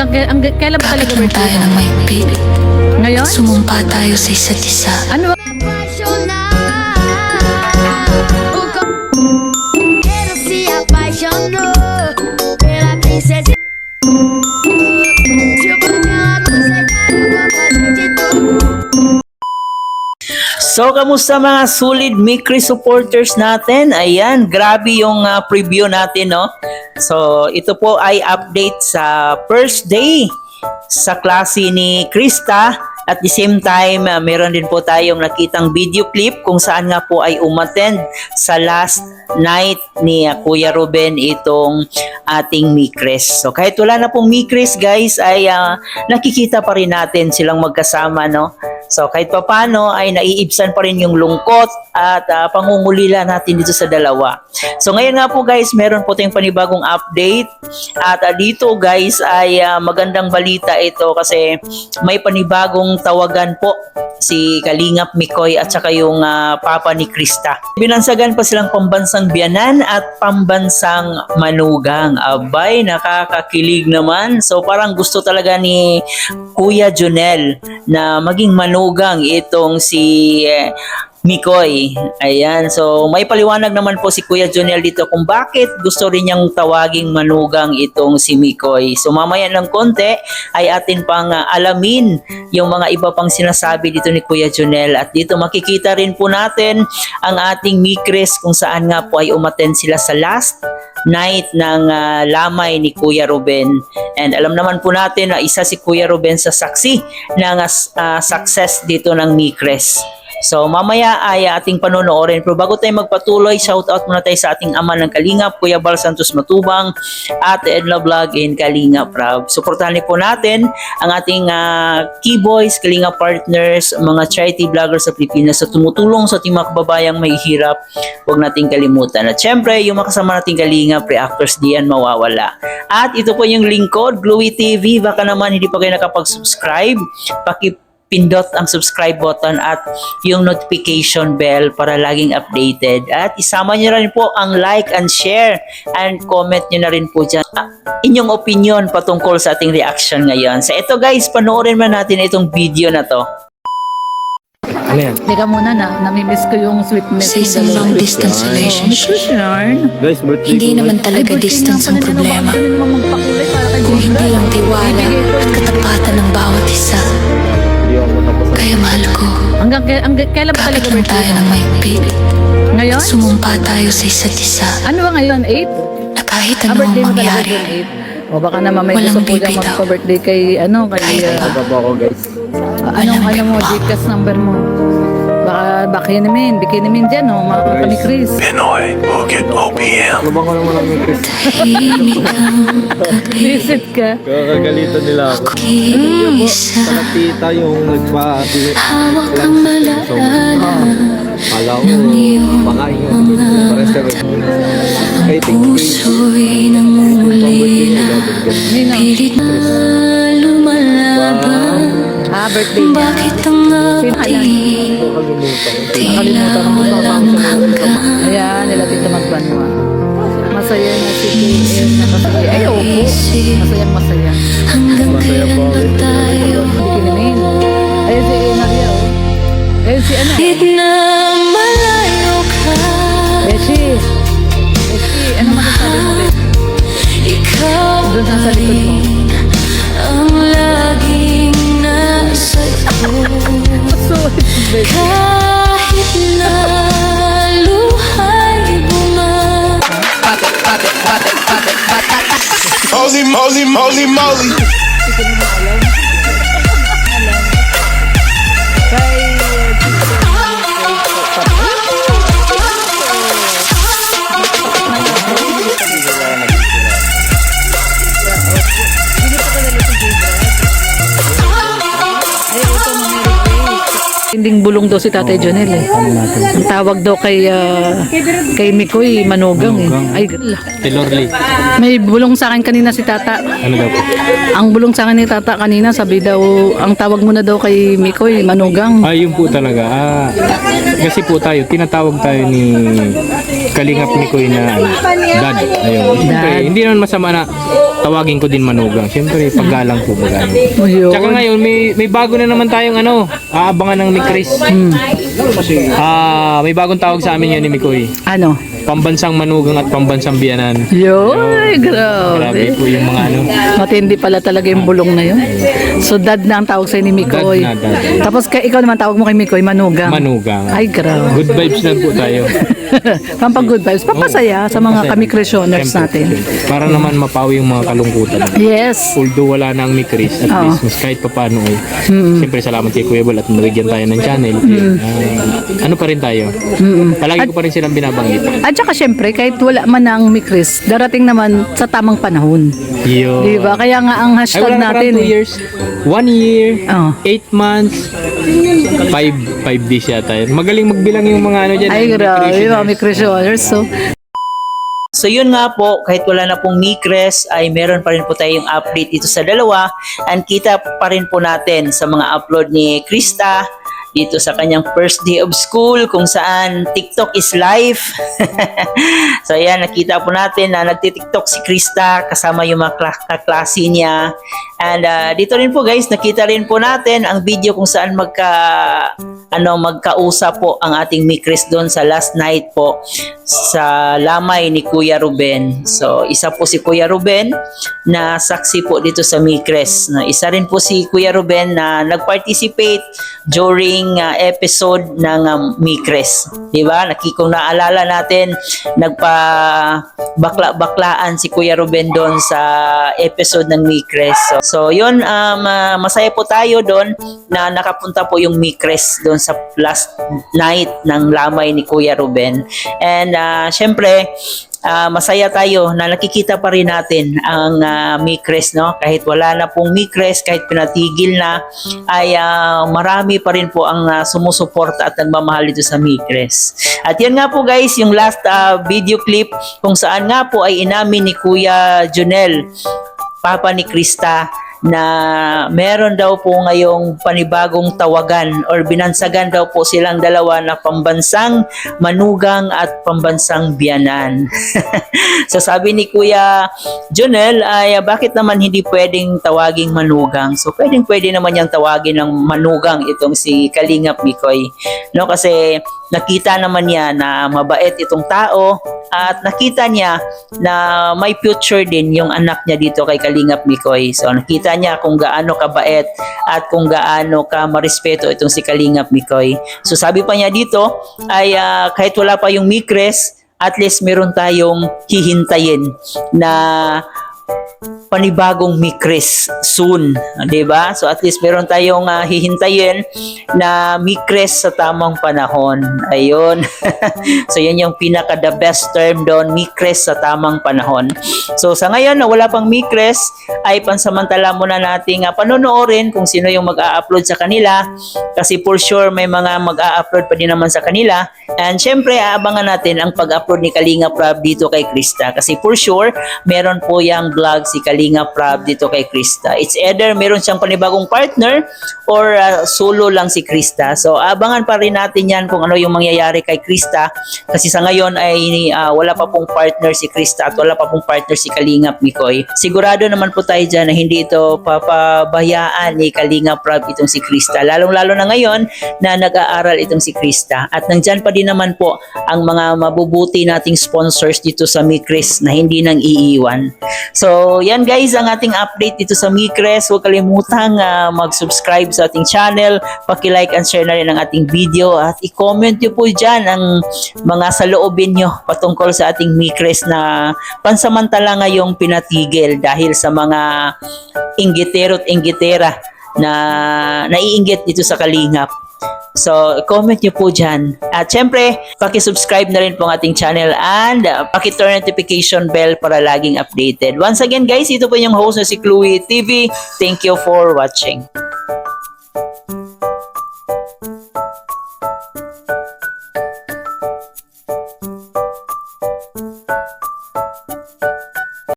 Kailan ba talaga Pagkatapos tayo ng mahigpit. Ngayon? Sumumpa tayo sa isa't isa. Ano? Ele se apaixonou pela princesa. Tipo, ela não sei nada, eu vou fazer de tudo. So, kamusta mga solid Mikri supporters natin? Ayan, grabe yung preview natin, no? So, ito po ay update sa first day sa klase ni Krista. At the same time, meron din po tayong nakitang video clip kung saan nga po ay umattend sa last night ni Kuya Ruben itong ating Mikris. So kahit wala na pong Mikris guys, ay nakikita pa rin natin silang magkasama, no? So kahit paano ay naiibsan pa rin yung lungkot at pangungulila natin dito sa dalawa. So ngayon nga po guys, meron po tayong panibagong update. At dito guys ay magandang balita ito kasi may panibagong tawagan po si Kalingap Mikoy at saka yung papa ni Krista. Binansagan pa silang pambansang biyanan at pambansang manugang. Abay, nakakakilig naman. So parang gusto talaga ni Kuya Jonel na maging manugang itong si Mikoy. Ayan. So, may paliwanag naman po si Kuya Jonel dito kung bakit gusto rin niyang tawaging manugang itong si Mikoy. So, mamaya ng konti ay atin pang alamin yung mga iba pang sinasabi dito ni Kuya Jonel. At dito makikita rin po natin ang ating Mikris kung saan nga po ay umattend sila sa last night ng lamay ni Kuya Ruben. And alam naman po natin na isa si Kuya Ruben sa saksi ng success dito ng Mikris. So mamaya ay ating panonoorin. Pero bago tayo magpatuloy, shoutout muna tayo sa ating ama ng Kalingap, Kuya Bal Santos Matubang at Edna Vlog in Kalingap Rab. Suportahan po natin ang ating key boys, Kalingap partners, mga charity vloggers sa Pilipinas sa tumutulong sa ating mga kababayang may hirap. Huwag nating kalimutan. At syempre, yung makasama nating Kalingap reactors, diyan mawawala. At ito po yung lingkod, Glowy TV. Baka naman hindi pa kayo nakapag-subscribe, pindot ang subscribe button at yung notification bell para laging updated. At isama nyo rin po ang like and share and comment nyo na rin po dyan inyong opinion patungkol sa ating reaction ngayon. So ito guys, panoorin man natin itong video na to. Ano yan? Teka muna namimiss ko yung sweetness. Sa isang long distance relationship, Guys, birthday hindi ko. naman talaga distance ang problema, kung hindi ang tiwala at katapatan ng bawat isa. Hindi ako matapos. Kaya mahal ko, Kailan ba talaga pagkatapos tayo ng mahigpit. Ngayon? Sumumpa tayo sa isa't isa. Ano ba ngayon? 8? Na kahit Birthday anong mo talaga mangyari, yun, 8? O baka naman may Walang gusto po dyan bibitaw. magpa-birthday kay Baba ko guys. ano mo, Gcash number mo. Baka bikini dyan, no? Mga kami Chris. Pinoy Bukid OPM. Lubang ko naman ang Mikris. tahimik ang gabi. Visit ka. Kakagalitan nila ako. Isa, Kalapita yung nagpahati. hawak ang malala. Kala ko, pakain yung pares ka rin. Kay Tingkri. Puso'y namumuli na, Nino? pilit na lumalaban. Birthday niya. Bakit ang ating tila walang hanggan? Ayan, nila dito magbanwa. Masaya na si KM na masaya. Ay, opo. Masaya. Hanggang kailan ba tayo? Bikini namin. Ayun si Maria, oh. Ayun si ano? Kahit na malayo ka, Beshi, ano masasabi mo rin? ikaw Doon sa pa likod mo. rin ang laging nasa iyo. Kahit na luhay bumag, Holy moly, moly, moly. Hinding bulong daw si Tatay Jonel eh. Ang tawag daw kay Mikoy, manugang eh. Ay, Tilorly. may bulong sa akin kanina si Tata. Ano daw po? Ang bulong sa akin ni Tata kanina, sabi daw, ang tawag mo na daw kay Mikoy, manugang. Yun po talaga. Kasi po tayo, tinatawag tayo ni Kalingap Mikoy na dad. Ayun. Siyempre, hindi naman masama na tawagin ko din manugang. Siyempre, paggalang po baga. Ayun. Tsaka ngayon, may bago na naman tayong aabangan ng ni Chris. May bagong tawag sa amin yun ni Mikoy. Ano? Pambansang manugang at pambansang biyanan. Yoy, Grabe grabe. po yung mga Matindi pala talaga yung bulong na yun. So, dad na ang tawag sa'yo ni Mikoy. Dad na, dad. Tapos ikaw naman tawag mo kay Mikoy, manugang. Manugang. Ay, grabe. Good vibes na po tayo. Pampag good vibes. Papasaya sa mga kami Christianers natin. Para naman mapawi yung mga kalungkutan. Yes. Although wala na ang ni Chris, at Oo. least mas kahit papaano ay siyempre salamat kay Kuya Bal at nabigyan tayo ng channel. Ano pa rin tayo? Palagi ko pa rin silang binabanggit. At saka syempre, kahit wala man ang Mikris, darating naman sa tamang panahon. Yo. Di ba? Kaya nga ang Ay, hashtag wala na natin. 2 years. 1 year. Oh. 8 months. 5 days yata yun. Magaling magbilang yung mga ano dyan. Ay, yung grabe, nutritioners. mga Mikrisioners. So, So yun nga po, kahit wala na pong Mikres, ay meron pa rin po tayong update dito sa dalawa. And kita pa rin po natin sa mga upload ni Krista dito sa kanyang first day of school kung saan TikTok is life. So ayan, nakita po natin na nagti-TikTok si Krista kasama yung mga kaklase niya. And dito rin po guys, nakita rin po natin ang video kung saan magkausap po ang ating Mikres doon sa last night po sa lamay ni Kuya Ruben. So isa po si Kuya Ruben na saksi po dito sa Mikres. Isa rin po si Kuya Ruben na nag-participate during episode ng Mikres. Diba? Kung naalala natin, nagpa-bakla-baklaan si Kuya Ruben doon sa episode ng Mikres. So yun, masaya po tayo doon na nakapunta po yung Mikres doon sa last night ng lamay ni Kuya Ruben. And syempre, masaya tayo na nakikita pa rin natin ang Mikres, no? Kahit wala na pong Mikres, kahit pinatigil na, ay marami pa rin po ang sumusuporta at nagmamahal dito sa Mikres. At yan nga po guys, yung last video clip kung saan nga po ay inamin ni Kuya Junel, papa ni Krista, na meron daw po ngayong panibagong tawagan or binansagan daw po silang dalawa na pambansang manugang at pambansang biyanan. So sabi ni Kuya Junel ay bakit naman hindi pwedeng tawaging manugang? So pwede naman niyang tawagin ng manugang itong si Kalingap Mikoy. No, kasi nakita naman niya na mabait itong tao at nakita niya na may future din yung anak niya dito kay Kalingap Mikoy. So nakita niya kung gaano kabait at kung gaano ka marespeto itong si Kalingap Mikoy. So sabi pa niya dito ay kahit wala pa yung Mikres, at least meron tayong hihintayin na panibagong Mikres soon, 'di ba? So at least meron tayong hihintayin na Mikres sa tamang panahon. Ayun. So yan yung pinaka the best term doon, Mikres sa tamang panahon. So sa ngayon na wala pang Mikres, ay pansamantala muna nating panonoorin kung sino yung mag-a-upload sa kanila kasi for sure may mga mag-a-upload pa din naman sa kanila. And syempre aabangan natin ang pag-upload ni Kalingap Rob dito kay Krista kasi for sure meron po yung vlog si Kalingap Rob dito kay Krista. It's either meron siyang panibagong partner or solo lang si Krista. So abangan pa rin natin yan kung ano yung mangyayari kay Krista kasi sa ngayon ay wala pa pong partner si Krista at wala pa pong partner si Kalingap Mikoy. Sigurado naman po tayo dyan na hindi ito papabayaan ni Kalingap Rob itong si Krista. Lalong-lalo na ngayon na nag-aaral itong si Krista. At nandyan pa din naman po ang mga mabubuti nating sponsors dito sa Mikres na hindi nang iiwan. So yan guys ang ating update dito sa Mikres. Huwag kalimutang mag-subscribe sa ating channel, paki-like and share na rin ang ating video at i-comment nyo po dyan ang mga saloobin nyo patungkol sa ating Mikres na pansamantala ngayong pinatigil dahil sa mga inggitero at inggitera na naiinggit dito sa Kalingap. So, comment nyo po dyan. At syempre, paki-subscribe na rin po ang ating channel and paki-turn notification bell para laging updated. Once again guys, ito po yung host na si Chloe TV. Thank you for watching.